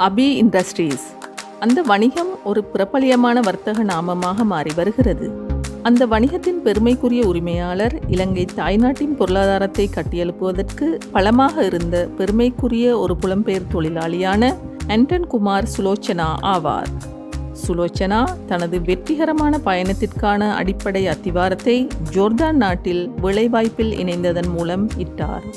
அபி industries. அந்த வணிகம் ஒரு பிரபலியமான வர்த்தக நாமமாக மாறி வருகிறது. அந்த வணிகத்தின் பெருமைக்குரிய உரிமையாளர் இலங்கை தாய்நாட்டின் பொருளாதாரத்தை கட்டியெழுப்புவதற்கு பலமாக இருந்த பெருமைக்குரிய ஒரு புலம்பெயர் தொழிலாளியான ஆண்டன் குமார் சுலோச்சனா ஆவார். சுலோச்சனா தனது வெற்றிகரமான பயணத்திற்கான அடிப்படை அத்திவாரத்தை ஜோர்தான் நாட்டில் வேலைவாய்ப்பில் இணைந்ததன் மூலம் இட்டார்.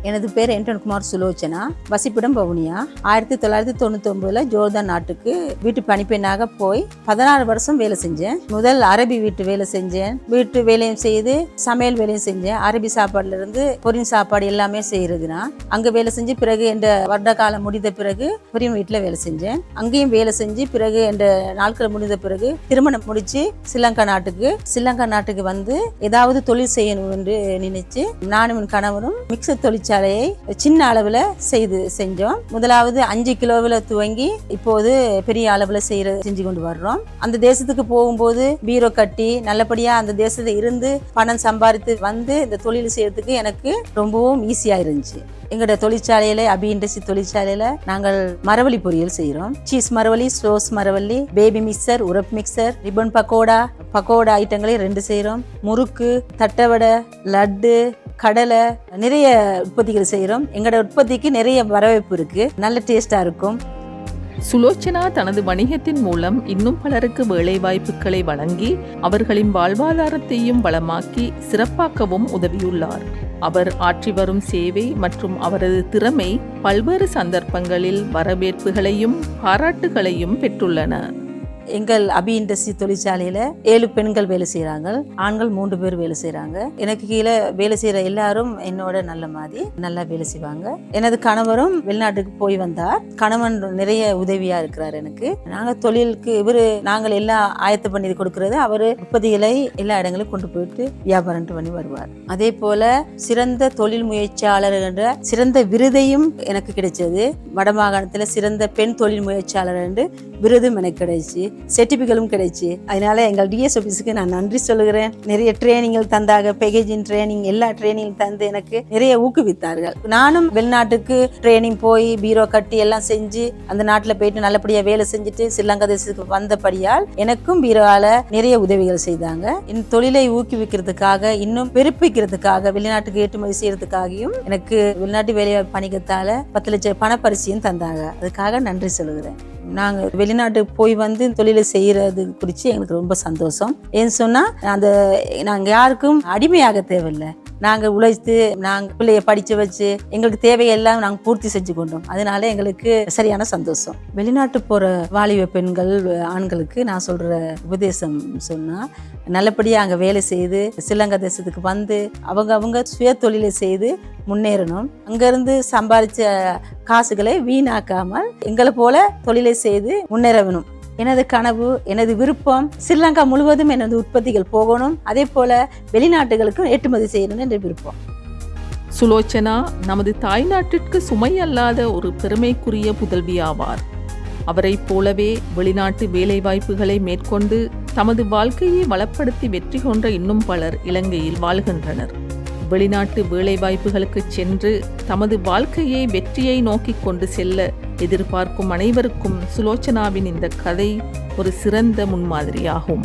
எனது பேர் ஆண்டன் குமார் சுலோச்சனா, வசிப்பிடம் வவுனியா. 1999 ஜோர்தான் நாட்டுக்கு வீட்டு பணிப்பெண்ணாக போய் 16 வருஷம் வேலை செஞ்சேன். முதல் அரபி வீட்டு வேலை செஞ்சேன். வீட்டு வேலையும் செய்து சமையல் வேலையும் செஞ்சேன். அரபி சாப்பாடுல இருந்து கொரியன் சாப்பாடு எல்லாமே செய்யறதுனா அங்க வேலை செஞ்சு பிறகு என் வருட காலம் முடிந்த பிறகு கொரியன் வீட்டுல வேலை செஞ்சேன். அங்கேயும் வேலை செஞ்சு பிறகு என் நாட்கள் முடிந்த பிறகு திருமணம் முடிச்சு ஸ்ரீலங்கா நாட்டுக்கு வந்து ஏதாவது தொழில் செய்யணும் என்று நினைச்சு நானும் என் கணவரும் மிக்சர் தொழிற்சாலையை சின்ன அளவுல செஞ்சோம். முதலாவது 5 கிலோவில் துவங்கி இப்போது பெரிய அளவுல செஞ்சு கொண்டு வர்றோம். அந்த தேசத்துக்கு போகும்போது பீரோ கட்டி நல்லபடியா அந்த தேசத்துல இருந்து பணம் சம்பாதித்து வந்து இந்த தொழில் செய்யறதுக்கு எனக்கு ரொம்பவும் ஈஸியா இருந்துச்சு. எங்களோட தொழிற்சாலையில அபி இண்டஸ்ட்ரி தொழிற்சாலையில நாங்கள் மரவள்ளி பொரியல் செய்யறோம். சீஸ் மரவள்ளி, ஸ்லோஸ் மரவள்ளி, பேபி மிக்சர், உரப் மிக்சர், ரிப்பன் பக்கோடா ஐட்டங்களை 2 செய்யறோம். முறுக்கு, தட்டவடை, லட்டு, கடலை, நிறைய உற்பத்திகள் செய்யறோம். எங்களோட உற்பத்திக்கு நிறைய வரவேற்பு இருக்கு. நல்ல டேஸ்டா இருக்கும். சுலோச்சனா தனது வணிகத்தின் மூலம் இன்னும் பலருக்கு வேலை வாய்ப்புகளை வழங்கி அவர்களின் வாழ்வாதாரத்தையும் வளமாக்கி சிறப்பாக்கவும் உதவியுள்ளார். அவர் ஆற்றி வரும் சேவை மற்றும் அவரது திறமை பல்வேறு சந்தர்ப்பங்களில் வரவேற்புகளையும் பாராட்டுகளையும் பெற்றுள்ளன. எங்கள் அபி இண்டஸ்ட்ரி தொழிற்சாலையில 7 பெண்கள் வேலை செய்யறாங்க. ஆண்கள் 3 பேர் வேலை செய்யறாங்க. எனக்கு கீழே வேலை செய்யற எல்லாரும் என்னோட நல்லா வேலை செய்வாங்க. எனது கணவரும் வெளிநாட்டுக்கு போய் வந்தார். கணவன் நிறைய உதவியா இருக்கிறார் எனக்கு. நாங்க தொழிலுக்கு நாங்கள் எல்லாம் ஆயத்த பண்ணி கொடுக்கறது, அவரு உற்பத்திகளை எல்லா இடங்களும் கொண்டு போயிட்டு வியாபாரம் பண்ணி வருவார். அதே போல சிறந்த தொழில் முயற்சியாளர் என்ற சிறந்த விருதையும் எனக்கு கிடைச்சது. வடமாகாணத்துல சிறந்த பெண் தொழில் முயற்சியாளர் என்று விருதும் எனக்கு கிடைச்சு, சர்டிபிகேட்டும் கிடைச்சு. அதனால எங்கள் டிஎஸ் ஆபீஸுக்கு நான் நன்றி சொல்லுகிறேன். நிறைய ட்ரைனிங்கள் தந்தாங்க, பேக்கேஜிங் ட்ரைனிங், எல்லா ட்ரைனிங் தந்து எனக்கு நிறைய ஊக்குவித்தார்கள். நானும் வெளிநாட்டுக்கு ட்ரைனிங் போய் பீரோ கட்டி எல்லாம் செஞ்சு அந்த நாட்டுல போயிட்டு நல்லபடியா வேலை செஞ்சுட்டு ஸ்ரீலங்கா தேசத்துக்கு வந்தபடியால் எனக்கும் பீரோவால நிறைய உதவிகள் செய்தாங்க. இந்த தொழிலை ஊக்குவிக்கிறதுக்காக, இன்னும் பெருப்பிக்கிறதுக்காக, வெளிநாட்டுக்கு ஏற்றுமதி செய்யறதுக்காகவும் எனக்கு வெளிநாட்டு வேலை பணிக்கத்தால 10 லட்சம் பணப்பரிசையும் தந்தாங்க. அதுக்காக நன்றி சொல்லுகிறேன். நாங்கள் வெளிநாட்டுக்கு போய் வந்து தொழிலை செய்யறது குறித்து எங்களுக்கு ரொம்ப சந்தோஷம். ஏன்னு சொன்னா நாங்கள் யாருக்கும் அடிமையாக தேவையில்லை. நாங்கள் உழைத்து நாங்கள் பிள்ளைய படிச்சு வச்சு எங்களுக்கு தேவையெல்லாம் நாங்கள் பூர்த்தி செஞ்சு கொண்டோம். அதனால எங்களுக்கு சரியான சந்தோஷம். வெளிநாட்டு போற வாலிப பெண்கள், ஆண்களுக்கு நான் சொல்ற உபதேசம் சொன்னா, நல்லபடியாக அங்கே வேலை செய்து ஸ்ரீலங்கா தேசத்துக்கு வந்து அவங்க சுய தொழிலை செய்து முன்னேறணும். அங்கிருந்து சம்பாதிச்ச காசுகளை வீணாக்காமல் எங்களை போல தொழிலை செய்து முன்னேறணும். எனது கனவு, எனது விருப்பம் ஸ்ரீலங்கா முழுவதும் எனது உற்பத்திகள் போகணும். அதே போல வெளிநாட்டுகளுக்கும் ஏற்றுமதி செய்யணும் என்ற விருப்பம். சுலோச்சனா நமது தாய்நாட்டிற்கு சுமை அல்லாத ஒரு பெருமைக்குரிய புதல்வி ஆவார். அவரை போலவே வெளிநாட்டு வேலைவாய்ப்புகளை மேற்கொண்டு தமது வாழ்க்கையை வளப்படுத்தி வெற்றி கொண்ட இன்னும் பலர் இலங்கையில் வாழ்கின்றனர். வெளிநாட்டு வேலைவாய்ப்புகளுக்கு சென்று தமது வாழ்க்கையை வெற்றியை நோக்கி கொண்டு செல்ல எதிர்பார்க்கும் அனைவருக்கும் சுலோச்சனாவின் இந்த கதை ஒரு சிறந்த முன்மாதிரியாகும்.